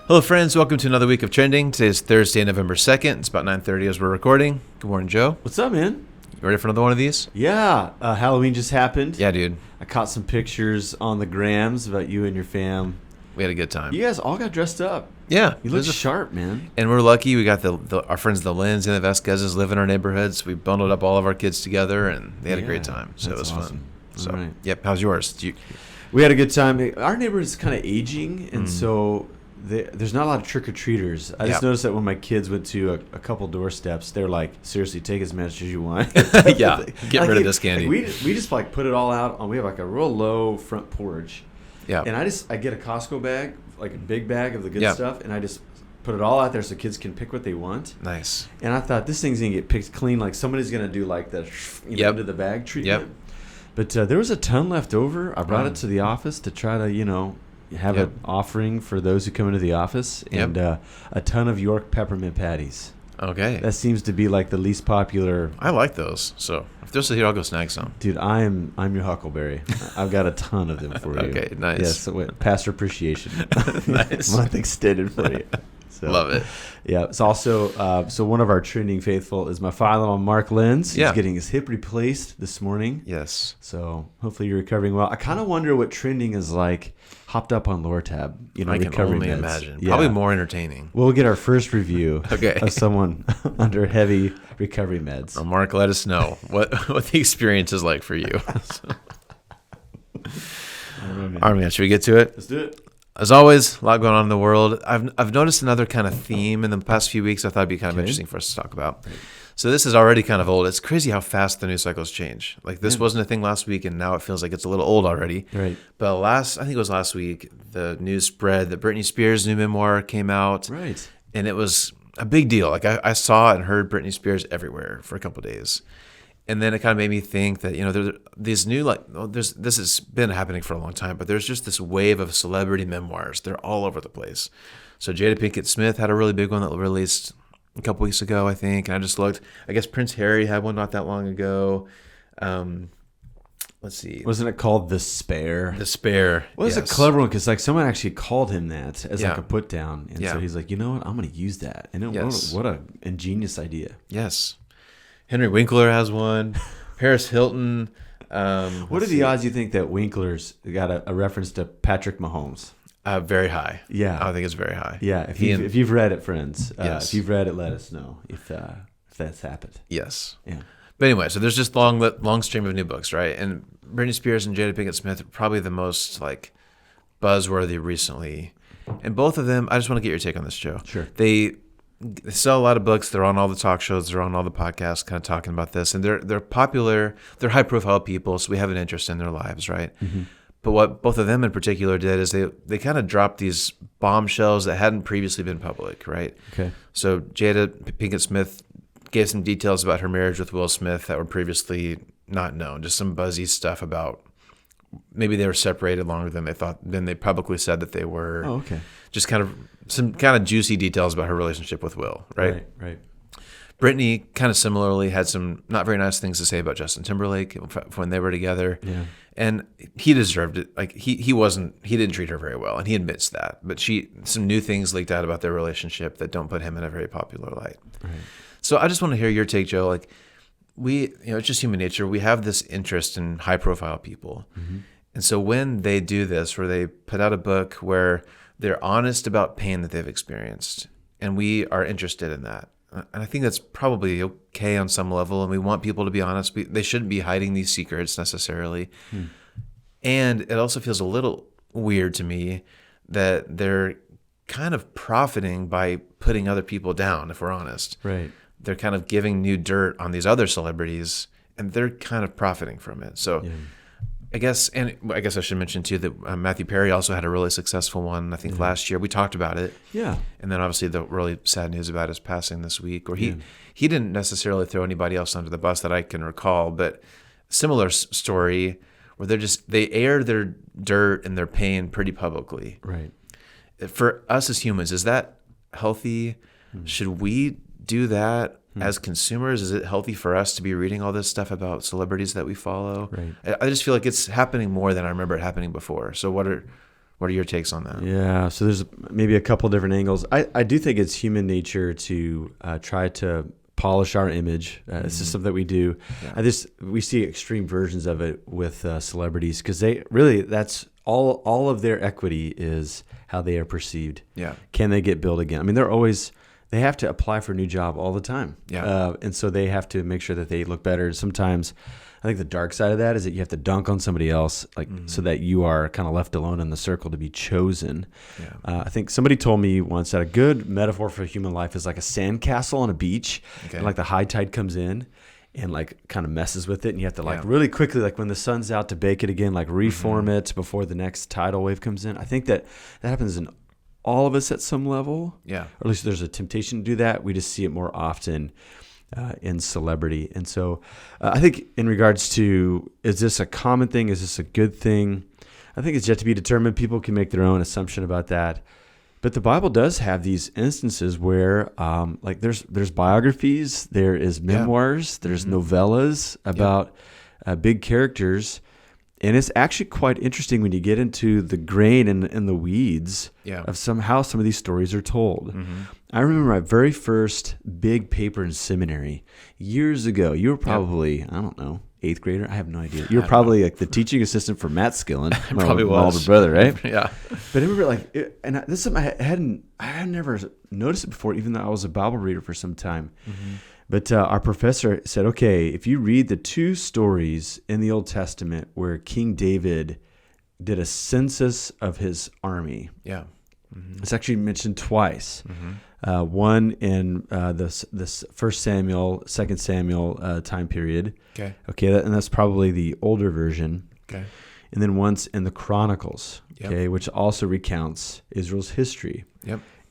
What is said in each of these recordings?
Hello, friends. Welcome to another week of Trending. Today is Thursday, November 2nd. It's about 9:30 as we're recording. Good morning, Joe. What's up, man? You ready for another one of these? Yeah, Halloween just happened. Yeah, dude. I caught some pictures on the grams about you and your fam. We had a good time. You guys all got dressed up. Yeah. You look sharp, man. And we're lucky. We got our friends, the Lyns and the Vasquezes, live in our neighborhoods. We bundled up all of our kids together, and they had a great time. So it was awesome. fun. So, right. Yep. How's yours? We had a good time. Our neighborhood is kind of aging, and so there's not a lot of trick-or-treaters. I just noticed that when my kids went to a couple doorsteps, they're like, seriously, take as much as you want. Yeah. Get rid of this candy. We just like put it all out. We have like a real low front porch. Yeah. And I get a Costco bag, like a big bag of the good stuff, and I just put it all out there so kids can pick what they want. Nice. And I thought this thing's gonna get picked clean, like somebody's gonna do like the into the bag treatment. Yep. But there was a ton left over. I brought it to the office to try to have an offering for those who come into the office, and a ton of York peppermint patties. Okay. That seems to be like the least popular. I like those. So if they're still here, I'll go snag some. Dude, I'm your Huckleberry. I've got a ton of them for you. Okay, nice. Yes, Pastor Appreciation Nice. Month extended for you. So, Love it. Yeah, it's also so one of our trending faithful is my father-in-law Mark Lenz. He's getting his hip replaced this morning. Yes. So hopefully you're recovering well. I kind of wonder what trending is like hopped up on Lortab. I can only imagine. Probably more entertaining. We'll get our first review Okay. of someone under heavy recovery meds. Well, Mark, let us know what the experience is like for you. All right, man. Should we get to it? Let's do it. As always, a lot going on in the world. I've noticed another kind of theme in the past few weeks I thought would be kind of interesting for us to talk about. So this is already kind of old. It's crazy how fast the news cycles change. Like this wasn't a thing last week, and now it feels like it's a little old already. Right. But I think it was last week, the news spread that Britney Spears' new memoir came out. Right. And it was a big deal. Like I saw and heard Britney Spears everywhere for a couple of days. And then it kind of made me think that, there's these new, this has been happening for a long time, but there's just this wave of celebrity memoirs. They're all over the place. So Jada Pinkett Smith had a really big one that released a couple weeks ago, I think. And I just looked. I guess Prince Harry had one not that long ago. Let's see. Wasn't it called The Spare? The Spare. Well, it's a clever one because someone actually called him that as like a put down. And so he's like, you know what? I'm going to use that. And what a ingenious idea. Yes. Henry Winkler has one. Paris Hilton. What are the odds you think that Winkler's got a reference to Patrick Mahomes? Very high. Yeah. I think it's very high. Yeah. If you've read it, friends, yes. If you've read it, let us know if that's happened. Yes. Yeah. But anyway, so there's just long stream of new books, right? And Britney Spears and Jada Pinkett Smith are probably the most buzzworthy recently. And both of them, I just want to get your take on this, Joe. Sure. They sell a lot of books. They're on all the talk shows. They're on all the podcasts kind of talking about this. And they're popular. They're high-profile people, so we have an interest in their lives, right? Mm-hmm. But what both of them in particular did is they kind of dropped these bombshells that hadn't previously been public, right? Okay. So Jada Pinkett Smith gave some details about her marriage with Will Smith that were previously not known. Just some buzzy stuff about maybe they were separated longer than they thought. Then they publicly said that they were. Oh, okay. Just kind of some kind of juicy details about her relationship with Will, right? Right. Brittany kind of similarly had some not very nice things to say about Justin Timberlake when they were together. Yeah. And he deserved it. Like he didn't treat her very well, and he admits that. But some new things leaked out about their relationship that don't put him in a very popular light. Right. So I just want to hear your take, Joe. Like it's just human nature. We have this interest in high profile people. Mm-hmm. And so when they do this, where they put out a book where they're honest about pain that they've experienced, and we are interested in that. And I think that's probably okay on some level, and we want people to be honest. They shouldn't be hiding these secrets necessarily. And it also feels a little weird to me that they're kind of profiting by putting other people down, if we're honest. Right. They're kind of giving new dirt on these other celebrities, and they're kind of profiting from it. So I guess I should mention too that Matthew Perry also had a really successful one. I think last year we talked about it. Yeah. And then obviously the really sad news about his passing this week, where he didn't necessarily throw anybody else under the bus that I can recall, but similar story where they air their dirt and their pain pretty publicly. Right. For us as humans, is that healthy? Should we do that? As consumers, is it healthy for us to be reading all this stuff about celebrities that we follow? Right. I just feel like it's happening more than I remember it happening before. So what are What are your takes on that? Yeah, so there's maybe a couple different angles. I do think it's human nature to try to polish our image. It's just something that we do. Yeah. We see extreme versions of it with celebrities because they really, that's all of their equity is how they are perceived. Yeah. Can they get billed again? I mean, they have to apply for a new job all the time. Yeah. And so they have to make sure that they look better. Sometimes I think the dark side of that is that you have to dunk on somebody else, like so that you are kind of left alone in the circle to be chosen. Yeah. I think somebody told me once that a good metaphor for human life is like a sandcastle on a beach. Okay. And like the high tide comes in and like kind of messes with it. And you have to like Yeah. really quickly, like when the sun's out, to bake it again, like reform it before the next tidal wave comes in. I think that happens in all of us at some level. Yeah. Or at least there's a temptation to do that. We just see it more often in celebrity. And so I think in regards to, is this a common thing? Is this a good thing? I think it's yet to be determined. People can make their own assumption about that. But the Bible does have these instances where like there's biographies, there is memoirs, there's novellas about big characters. And it's actually quite interesting when you get into the grain and the weeds of how some of these stories are told. I remember my very first big paper in seminary years ago. You were probably, I don't know, 8th grader. I have no idea. You were probably like the teaching assistant for Matt Skillen, my older brother, right? Yeah. But I remember this is something I had never noticed it before, even though I was a Bible reader for some time. But our professor said, okay, if you read the 2 stories in the Old Testament where King David did a census of his army, it's actually mentioned twice. One in this 1 Samuel, 2 Samuel time period. Okay, and that's probably the older version. And then once in the Chronicles, which also recounts Israel's history.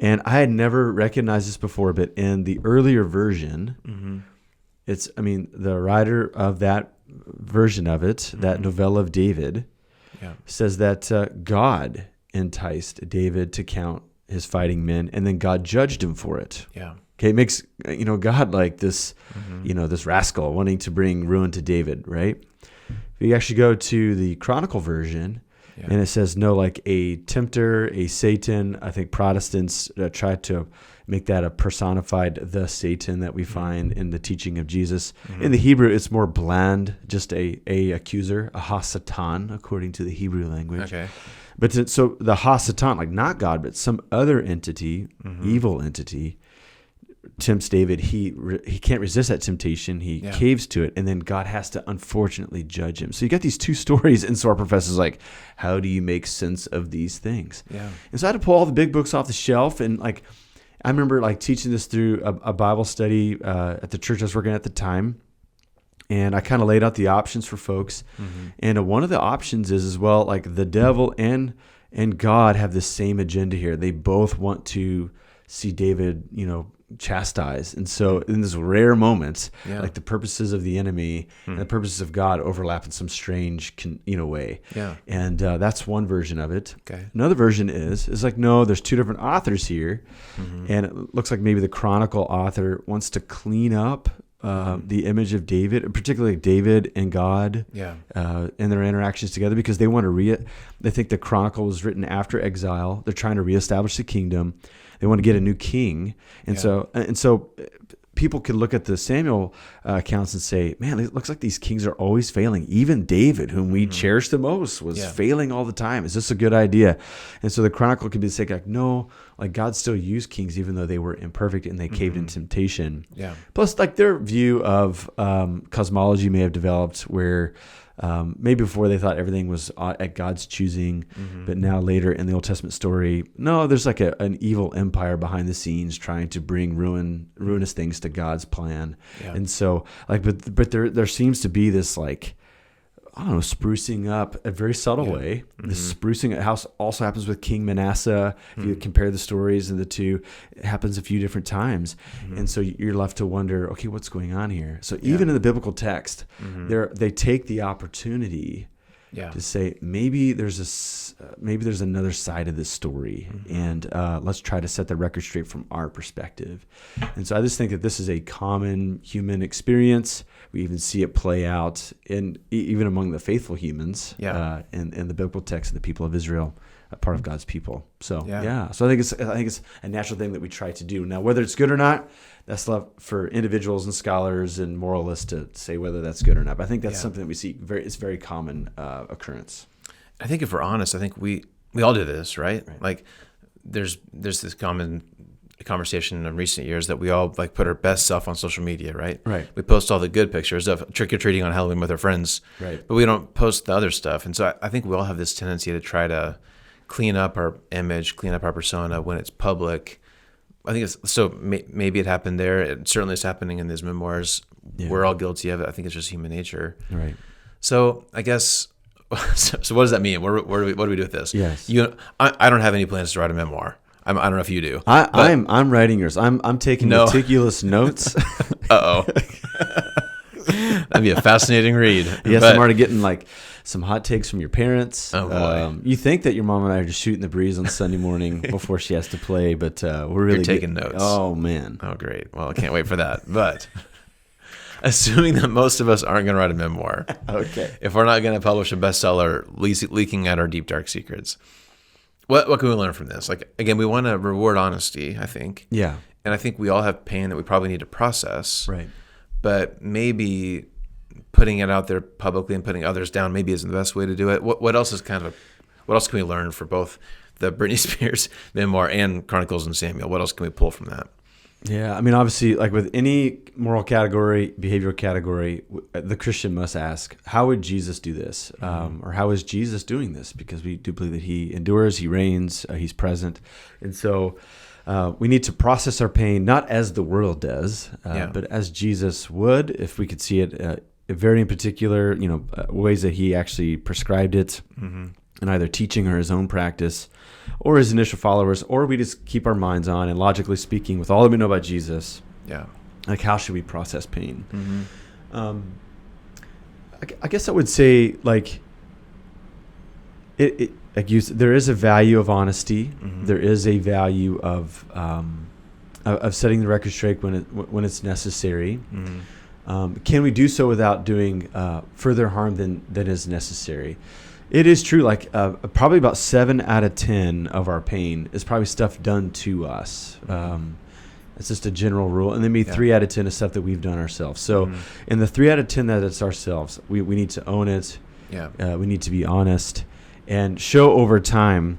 And I had never recognized this before, but in the earlier version, the writer of that version of it, that novella of David, says that God enticed David to count his fighting men, and then God judged him for it. Okay, it makes God like this, this rascal wanting to bring ruin to David, right? If you actually go to the Chronicle version, and it says, no, like a tempter, a Satan. I think Protestants try to make that a personified the Satan that we find in the teaching of Jesus. In the Hebrew, it's more bland, just a accuser, a ha-satan, according to the Hebrew language. But so the ha-satan, like not God, but some other entity, evil entity, tempts David. He can't resist that temptation. He caves to it, and then God has to unfortunately judge him. So you got these 2 stories, and so our professor's like, how do you make sense of these things? And so I had to pull all the big books off the shelf, and like I remember like teaching this through a Bible study at the church I was working at the time, and I kind of laid out the options for folks. And one of the options is as well, like the devil and God have the same agenda here. They both want to see David, chastised. And so in these rare moments, like the purposes of the enemy and the purposes of God overlap in some strange, way. And that's one version of it. Another version is like, no, there's 2 different authors here. And it looks like maybe the Chronicle author wants to clean up the image of David, particularly David and God, and their interactions together, because they want to they think the Chronicle was written after exile. They're trying to reestablish the kingdom. They want to get a new king, and so people can look at the Samuel accounts and say, man, it looks like these kings are always failing. Even David, whom we cherish the most, was failing all the time. Is this a good idea? And so the Chronicle can be saying, like, no, like God still used kings even though they were imperfect and they caved in temptation. Plus, like their view of cosmology may have developed where maybe before they thought everything was at God's choosing, but now later in the Old Testament story, no, there's like an evil empire behind the scenes trying to bring ruinous things to God's plan. And so like, but there seems to be this like, I don't know, sprucing up a very subtle way. This sprucing house also happens with King Manasseh. If you compare the stories of the 2, it happens a few different times. And so you're left to wonder, okay, what's going on here? So even in the biblical text, they take the opportunity Yeah. To say maybe there's another side of this story, and let's try to set the record straight from our perspective. And so I just think that this is a common human experience. We even see it play out even among the faithful humans in the biblical text of the people of Israel, a part of God's people. So so I think it's a natural thing that we try to do. Now, whether it's good or not, that's left for individuals and scholars and moralists to say whether that's good or not. But I think that's something that we see it's very common occurrence. I think if we're honest, I think we all do this, right? Like there's this common conversation in recent years that we all like put our best self on social media, right? Right. We post all the good pictures of trick-or-treating on Halloween with our friends, right? But we don't post the other stuff. And so I think we all have this tendency to try to clean up our image, clean up our persona when it's public. I think maybe it happened there. It certainly is happening in these memoirs. Yeah. We're all guilty of it. I think it's just human nature. Right. So I guess, so what does that mean? What do we do with this? Yes. I don't have any plans to write a memoir. I don't know if you do. I'm writing yours. I'm taking meticulous notes. Uh-oh. That'd be a fascinating read. Yes, I'm already getting like some hot takes from your parents. Oh boy. You think that your mom and I are just shooting the breeze on Sunday morning before she has to play, but we're really taking notes. Oh man. Oh great. Well, I can't wait for that. But assuming that most of us aren't going to write a memoir, okay, if we're not going to publish a bestseller leaking out our deep dark secrets, what can we learn from this? Like again, we want to reward honesty, I think. Yeah. And I think we all have pain that we probably need to process. Right. But maybe putting it out there publicly and putting others down maybe isn't the best way to do it. What else can we learn for both the Britney Spears memoir and Chronicles and Samuel? What else can we pull from that? Yeah, I mean, obviously, like with any moral category, behavioral category, the Christian must ask, how would Jesus do this? Or how is Jesus doing this? Because we do believe that he endures, he reigns, he's present. And so we need to process our pain, not as the world does, but as Jesus would, if we could see it very in particular, ways that he actually prescribed it in either teaching or his own practice or his initial followers, or we just keep our minds on and logically speaking with all that we know about Jesus. Yeah. Like how should we process pain? I guess I would say like there is a value of honesty. There is a value of setting the record straight when it's necessary. Can we do so without doing further harm than is necessary? It is true. Like probably about 7 out of 10 of our pain is probably stuff done to us. It's just a general rule, and then maybe 3 out of 10 is stuff that we've done ourselves. So, in the 3 out of 10 that it's ourselves, we need to own it. Yeah. We need to be honest and show over time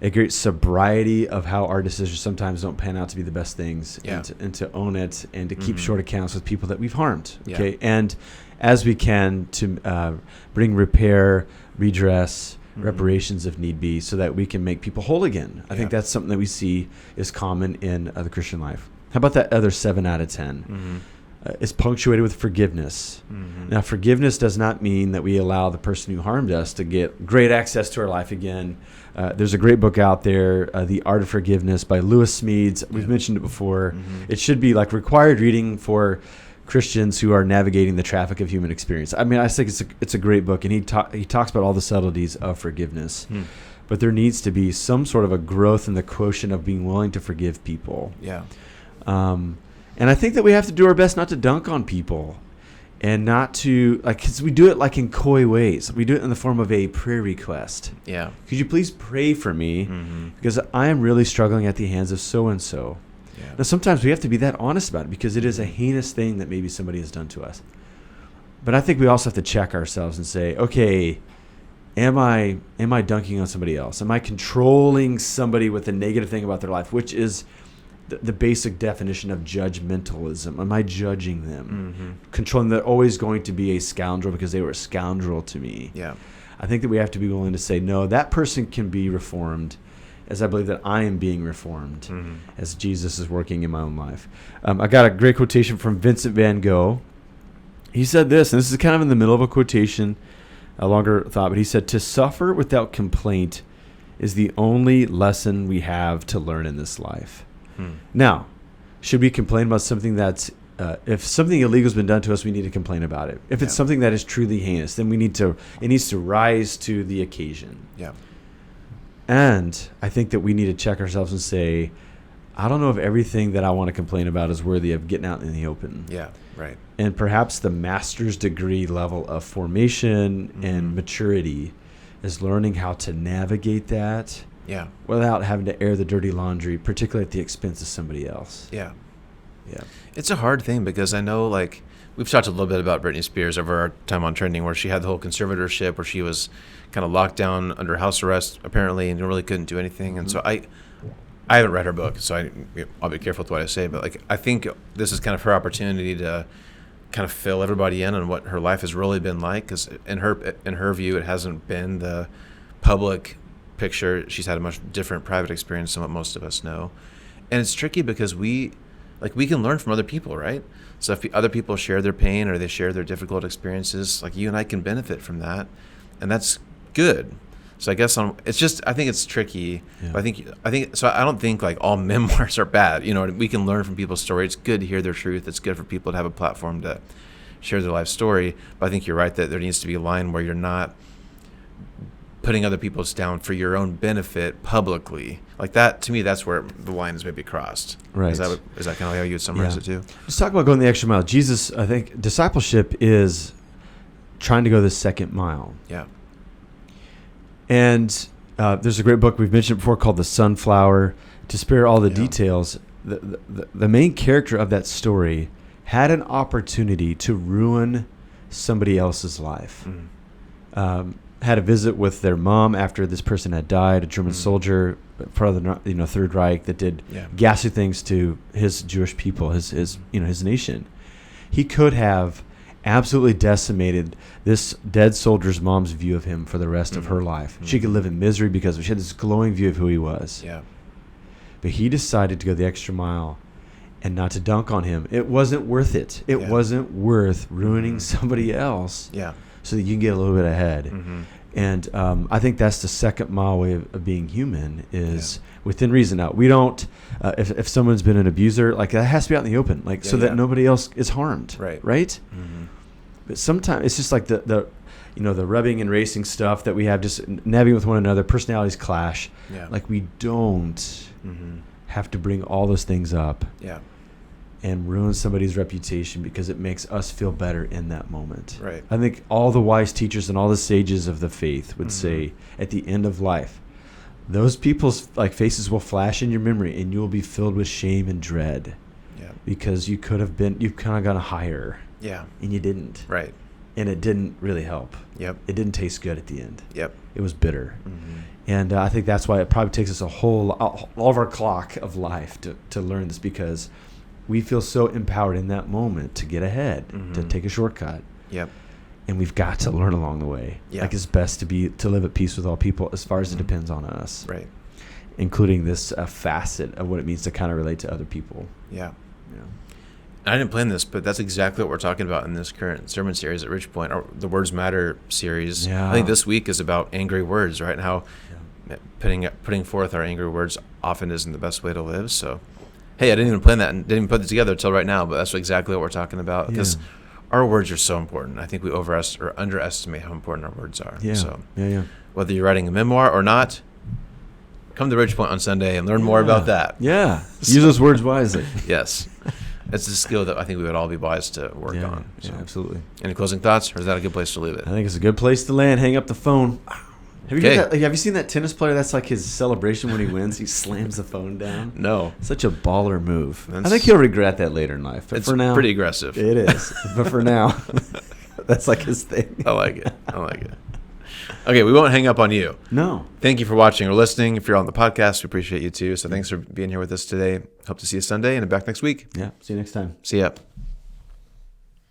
a great sobriety of how our decisions sometimes don't pan out to be the best things, and to own it and to keep short accounts with people that we've harmed. Okay, and as we can to bring repair, redress, reparations if need be, so that we can make people whole again. I think that's something that we see is common in the Christian life. How about that other 7 out of 10? It's punctuated with forgiveness. Now, forgiveness does not mean that we allow the person who harmed us to get great access to our life again. There's a great book out there, The Art of Forgiveness by Lewis Smedes. We've mentioned it before. It should be like required reading for Christians who are navigating the traffic of human experience. I mean, I think it's a great book, and he talks about all the subtleties of forgiveness. But there needs to be some sort of a growth in the quotient of being willing to forgive people. Yeah. And I think that we have to do our best not to dunk on people, and not to because we do it like in coy ways. We do it in the form of a prayer request. Yeah. Could you please pray for me because I am really struggling at the hands of so and so. Now, sometimes we have to be that honest about it because it is a heinous thing that maybe somebody has done to us. But I think we also have to check ourselves and say, okay, am I dunking on somebody else? Am I controlling somebody with a negative thing about their life, which is the basic definition of judgmentalism? Am I judging them? Controlling, they're always going to be a scoundrel because they were a scoundrel to me. Yeah. I think that we have to be willing to say, no, that person can be reformed, as I believe that I am being reformed as Jesus is working in my own life. I got a great quotation from Vincent van Gogh. He said this, and this is kind of in the middle of a quotation, a longer thought, but he said, "To suffer without complaint is the only lesson we have to learn in this life." Now, should we complain about something that's if something illegal has been done to us, we need to complain about it. If it's something that is truly heinous, then it needs to rise to the occasion. Yeah. And I think that we need to check ourselves and say, I don't know if everything that I want to complain about is worthy of getting out in the open. Yeah, right. And perhaps the master's degree level of formation and maturity is learning how to navigate that without having to air the dirty laundry, particularly at the expense of somebody else. Yeah. Yeah. It's a hard thing because I know, like, we've talked a little bit about Britney Spears over our time on Trending, where she had the whole conservatorship, where she was kind of locked down under house arrest, apparently, and really couldn't do anything. And so I haven't read her book, so I'll be careful with what I say. But, like, I think this is kind of her opportunity to kind of fill everybody in on what her life has really been like, because in her view, it hasn't been the public picture. She's had a much different private experience than what most of us know. And it's tricky because we can learn from other people, right? So if other people share their pain or they share their difficult experiences, like, you and I can benefit from that, and that's good. So I guess I think it's tricky. Yeah. But I think so. I don't think, like, all memoirs are bad. You know, we can learn from people's story. It's good to hear their truth. It's good for people to have a platform to share their life story. But I think you're right that there needs to be a line where you're not putting other people's down for your own benefit publicly. Like that, to me, that's where the line is maybe crossed. Right. Is that kind of how you would summarize it too? Let's talk about going the extra mile. Jesus, I think discipleship is trying to go the second mile. Yeah. And there's a great book we've mentioned before called The Sunflower. To spare all the details, the main character of that story had an opportunity to ruin somebody else's life. Had a visit with their mom after this person had died, a German soldier, part of the Third Reich, that did ghastly things to his Jewish people, his nation. He could have absolutely decimated this dead soldier's mom's view of him for the rest of her life. She could live in misery because she had this glowing view of who he was. Yeah. But he decided to go the extra mile and not to dunk on him. It wasn't worth it. It wasn't worth ruining somebody else so that you can get a little bit ahead. And I think that's the second mile way of being human is within reason. Now, we don't, if someone's been an abuser, like, that has to be out in the open, like, so that nobody else is harmed. Right? But sometimes it's just like the rubbing and racing stuff that we have, just nabbing with one another, personalities clash. Like, we don't have to bring all those things up and ruin somebody's reputation because it makes us feel better in that moment. Right. I think all the wise teachers and all the sages of the faith would say at the end of life, those people's, like, faces will flash in your memory and you will be filled with shame and dread. Because you've kind of gone higher. And you didn't. Right. And it didn't really help. It didn't taste good at the end. It was bitter. And I think that's why it probably takes us all of our clock of life to learn this, because we feel so empowered in that moment to get ahead, to take a shortcut. And we've got to learn along the way. Like, it's best to live at peace with all people as far as it depends on us. Right. Including this facet of what it means to kind of relate to other people. I didn't plan this, but that's exactly what we're talking about in this current sermon series at Ridgepoint, or the Words Matter series. I think this week is about angry words, right? And how putting forth our angry words often isn't the best way to live. So, hey, I didn't even plan that and didn't even put it together until right now, but that's exactly what we're talking about, because our words are so important. I think we underestimate how important our words are. So, whether you're writing a memoir or not, come to Ridgepoint on Sunday and learn more about that. Use those words wisely. Yes. It's a skill that I think we would all be wise to work on. So. Absolutely. Any closing thoughts, or is that a good place to leave it? I think it's a good place to land. Hang up the phone. Have you seen that tennis player? That's like his celebration when he wins. He slams the phone down. No. Such a baller move. I think he'll regret that later in life. But it's for now, pretty aggressive. It is. But for now, that's like his thing. I like it. Okay, we won't hang up on you. No. Thank you for watching or listening. If you're on the podcast, we appreciate you too. So thanks for being here with us today. Hope to see you Sunday and back next week. Yeah. See you next time. See ya.